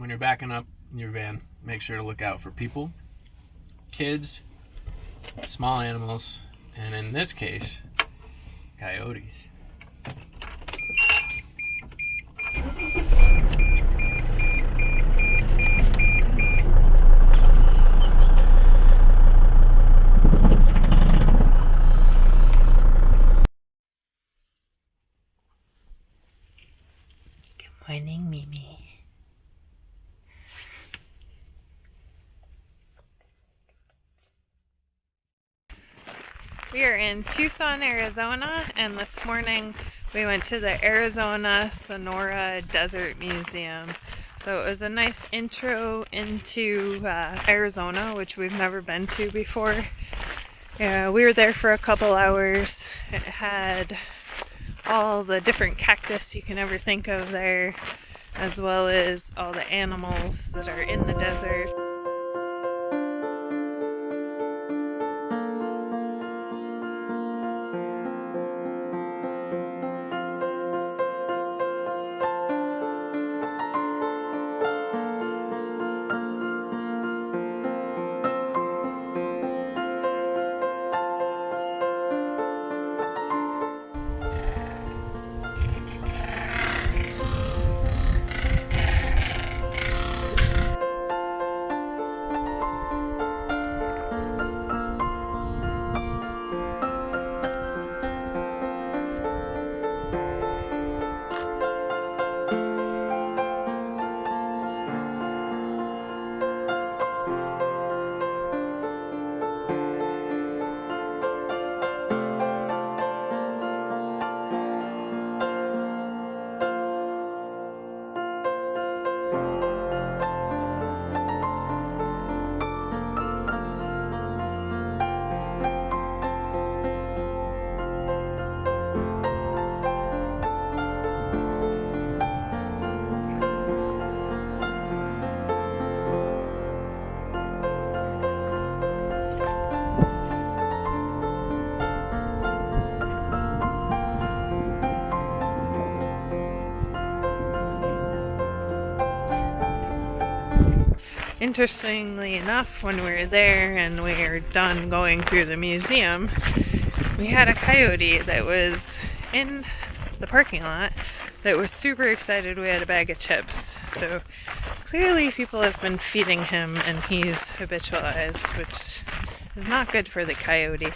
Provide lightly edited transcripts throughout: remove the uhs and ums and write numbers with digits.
when you're backing up in your van, make sure to look out for people, kids, small animals, and in this case, coyotes. Good morning, Mimi. We are in Tucson, Arizona, and this morning we went to the Arizona Sonoran Desert Museum. So it was a nice intro into Arizona, which we've never been to before. We were there for a couple hours. It had all the different cactus you can ever think of there, as well as all the animals that are in the desert. Interestingly enough, when we were there and we were done going through the museum, we had a coyote that was in the parking lot that was super excited we had a bag of chips. So clearly people have been feeding him and he's habitualized, which is not good for the coyote.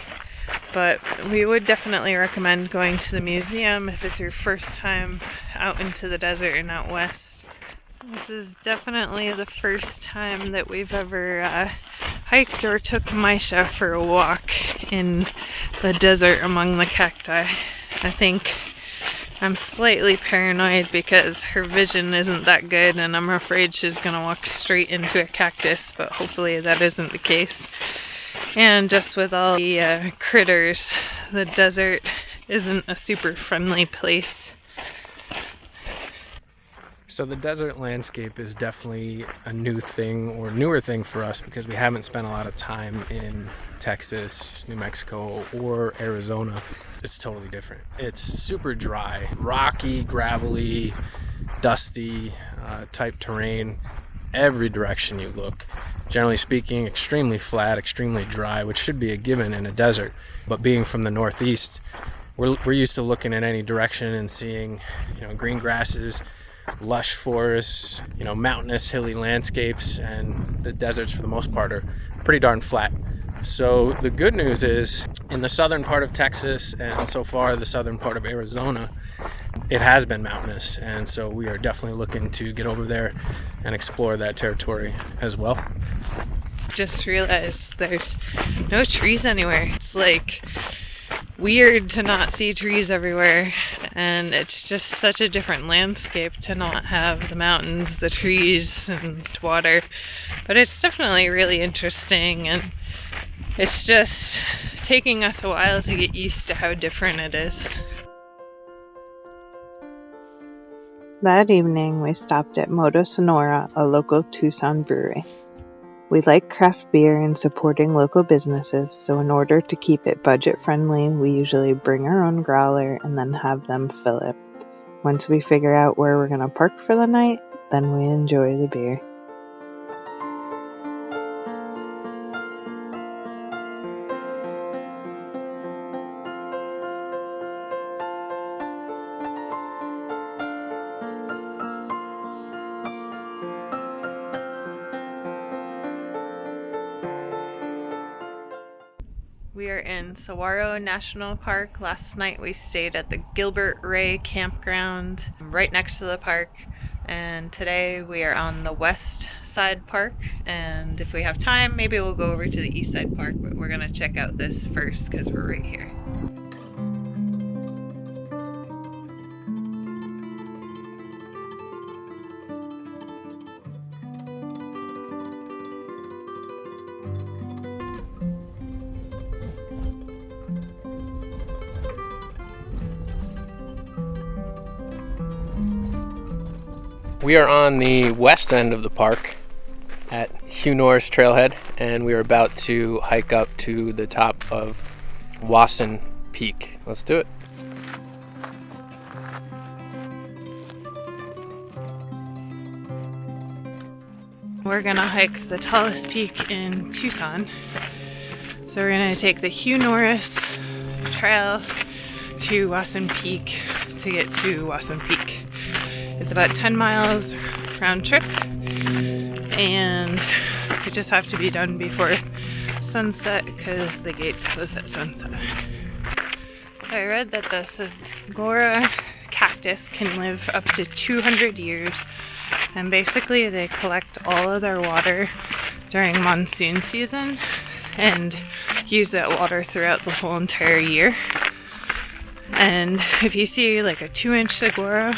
But we would definitely recommend going to the museum if it's your first time out into the desert and out west. This is definitely the first time that we've ever hiked or took Maisha for a walk in the desert among the cacti. I think I'm slightly paranoid because her vision isn't that good and I'm afraid she's going to walk straight into a cactus, but hopefully that isn't the case. And just with all the critters, the desert isn't a super friendly place. So the desert landscape is definitely a new thing or newer thing for us because we haven't spent a lot of time in Texas, New Mexico, or Arizona. It's totally different. It's super dry, rocky, gravelly, dusty type terrain. Every direction you look. Generally speaking, extremely flat, extremely dry, which should be a given in a desert. But being from the Northeast, we're used to looking in any direction and seeing, green grasses, lush forests, mountainous, hilly landscapes, and the deserts for the most part are pretty darn flat. So the good news is in the southern part of Texas and so far the southern part of Arizona, it has been mountainous, and so we are definitely looking to get over there and explore that territory as well. Just realized there's no trees anywhere. It's like weird to not see trees everywhere, and it's just such a different landscape to not have the mountains, the trees, and water. But it's definitely really interesting, and it's just taking us a while to get used to how different it is. That evening, we stopped at Moto Sonora, a local Tucson brewery. We like craft beer and supporting local businesses, so in order to keep it budget-friendly, we usually bring our own growler and then have them fill it. Once we figure out where we're going to park for the night, then we enjoy the beer. We are in Saguaro National Park. Last night we stayed at the Gilbert Ray campground right next to the park, and today we are on the west side park, and if we have time maybe we'll go over to the east side park, but we're gonna check out this first because we're right here. We are on the west end of the park at Hugh Norris Trailhead, and we are about to hike up to the top of Wasson Peak. Let's do it. We're gonna hike the tallest peak in Tucson. So we're gonna take the Hugh Norris Trail to Wasson Peak to get to Wasson Peak. It's about 10 miles round trip, and we just have to be done before sunset because the gates close at sunset. So I read that the Saguaro Cactus can live up to 200 years, and basically they collect all of their water during monsoon season and use that water throughout the whole entire year. And if you see like a 2-inch saguaro,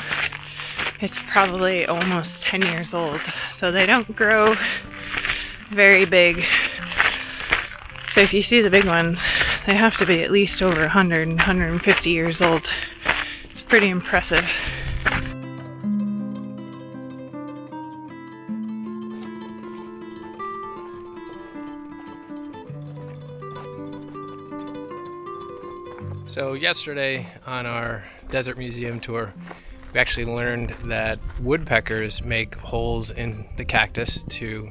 it's probably almost 10 years old. So they don't grow very big. So if you see the big ones, they have to be at least over 100 and 150 years old. It's pretty impressive. So yesterday on our desert museum tour, we actually learned that woodpeckers make holes in the cactus to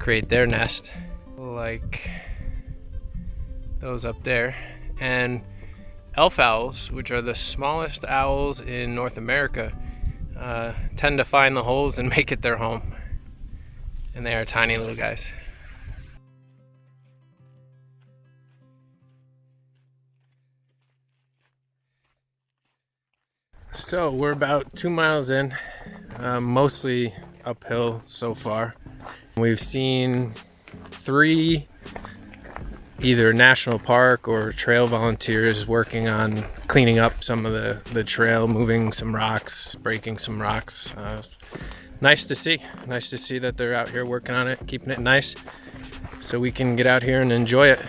create their nest, like those up there. And elf owls, which are the smallest owls in North America, tend to find the holes and make it their home. And they are tiny little guys. So we're about 2 miles in, mostly uphill so far. We've seen 3 either national park or trail volunteers working on cleaning up some of the trail, moving some rocks, breaking some rocks. Nice to see that they're out here working on it, keeping it nice so we can get out here and enjoy it.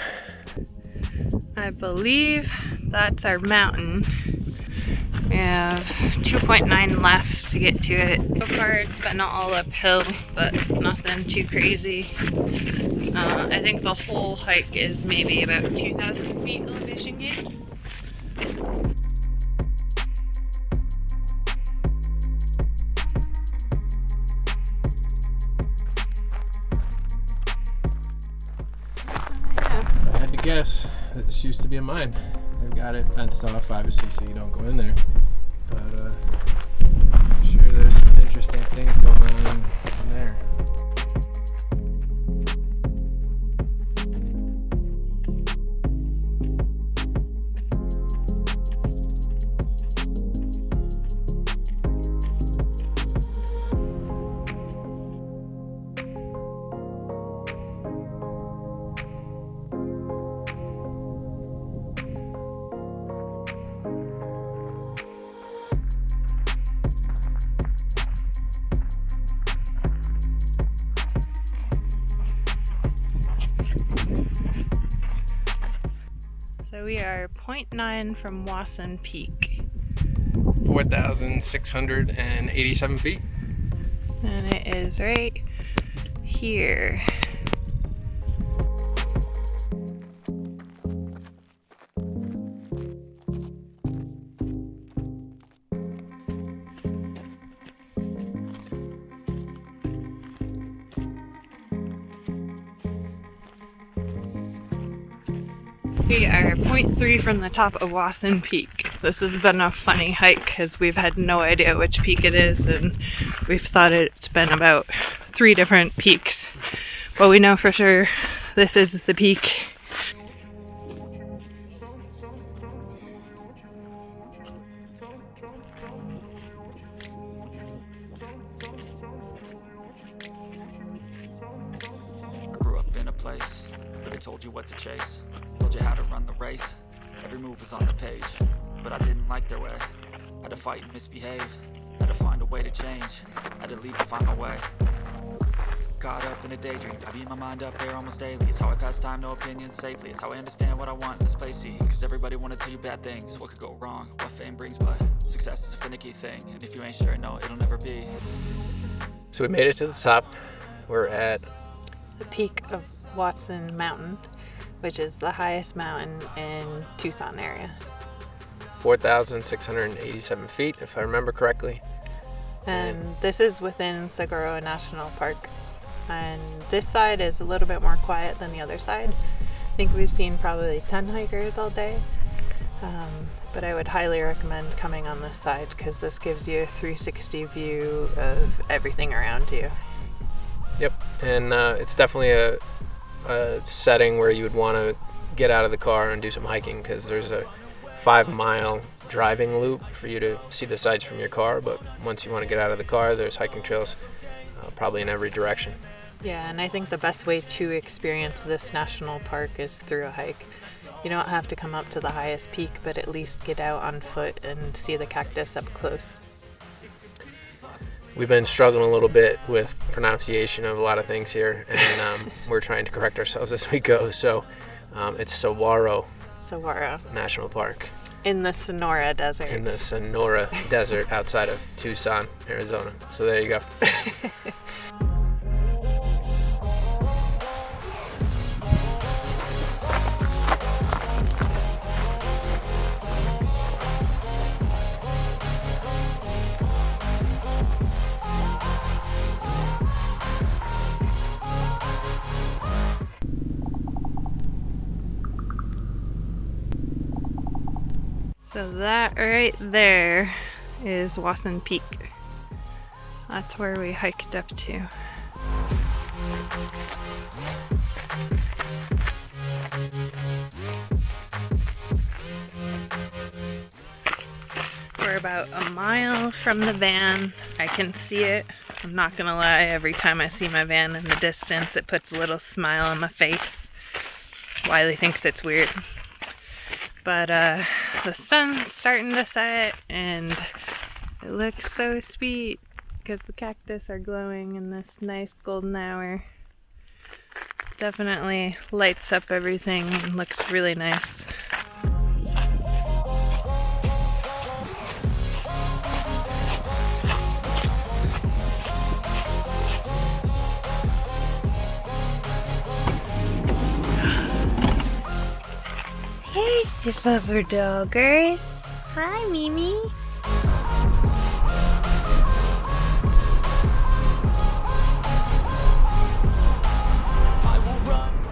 I believe that's our mountain. We have 2.9 left to get to it. So far it's been all uphill, but nothing too crazy. I think the whole hike is maybe about 2,000 feet elevation gain. If I had to guess, this used to be a mine. They've got it fenced off, obviously, so you don't go in there. But I'm sure there's some interesting things going on in there. So we are 0.9 from Wasson Peak. 4,687 feet. And it is right here. We are 0.3 from the top of Wasson Peak. This has been a funny hike because we've had no idea which peak it is, and we've thought it's been about 3 different peaks. But we know for sure this is the peak. Grew up in a place where they told you what to chase, told you how to run the race. Every move was on the page, but I didn't like their way. Had to fight and misbehave, had to find a way to change, had to leave to find my way. Caught up in a daydream, I beat my mind up there almost daily. It's how I pass time, no opinions safely. It's how I understand what I want in this place, see. Cause everybody wanna tell you bad things, what could go wrong, what fame brings. But success is a finicky thing, and if you ain't sure, no, it'll never be. So we made it to the top. We're at The peak of Wasson Mountain, which is the highest mountain in Tucson area. 4,687 feet, if I remember correctly. And this is within Saguaro National Park. And this side is a little bit more quiet than the other side. I think we've seen probably 10 hikers all day. But I would highly recommend coming on this side because this gives you a 360 view of everything around you. Yep, and it's definitely a setting where you would want to get out of the car and do some hiking because there's a 5-mile driving loop for you to see the sights from your car, but once you want to get out of the car, there's hiking trails probably in every direction. Yeah, and I think the best way to experience this national park is through a hike. You don't have to come up to the highest peak, but at least get out on foot and see the cactus up close. We've been struggling a little bit with pronunciation of a lot of things here, and we're trying to correct ourselves as we go. So it's Saguaro National Park. In the Sonora Desert. In the Sonora Desert outside of Tucson, Arizona. So there you go. So that right there is Wasson Peak. That's where we hiked up to. We're about a mile from the van. I can see it. I'm not gonna lie, every time I see my van in the distance, it puts a little smile on my face. Wiley thinks it's weird. But the sun's starting to set and it looks so sweet because the cactus are glowing in this nice golden hour. Definitely lights up everything and looks really nice. Here's the rubber doggers. Hi, Mimi.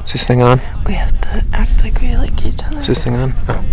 Is this thing on? We have to act like we like each other. Is this thing on? Oh.